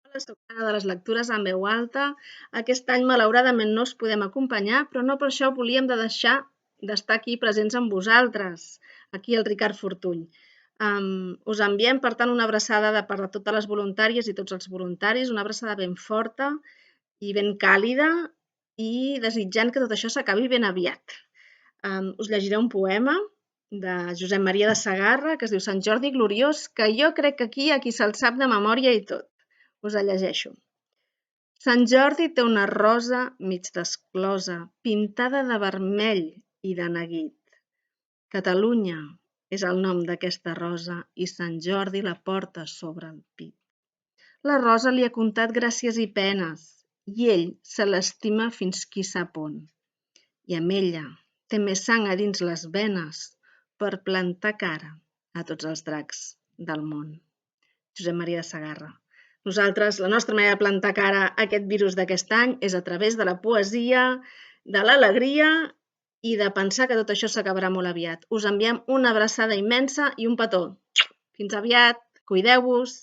Hola, soc Anna de les lectures en veu alta. Aquest any, malauradament, no us podem acompanyar, però no per això volíem deixar d'estar aquí presents amb vosaltres, aquí el Ricard Fortuny. Us enviem, per tant, una abraçada de part de totes les voluntàries i tots els voluntaris, una abraçada ben forta i ben càlida i desitjant que tot això s'acabi ben aviat. Us llegiré un poema de Josep Maria de Sagarra que es diu Sant Jordi Gloriós, que jo crec que aquí hi ha qui se'l sap de memòria i tot. Us el llegeixo. Sant Jordi té una rosa mig desclosa, pintada de vermell i de neguit. Catalunya és el nom d'aquesta rosa i Sant Jordi la porta sobre el pit. La rosa li ha contat gràcies i penes i ell se l'estima fins qui sap on. I amb ella té més sang a dins les venes per plantar cara a tots els dracs del món. Josep Maria de Sagarra. Nosaltres, la nostra manera de plantar cara a aquest virus d'aquest any és a través de la poesia, de l'alegria i de pensar que tot això s'acabarà molt aviat. Us enviem una abraçada immensa i un petó. Fins aviat, cuideu-vos.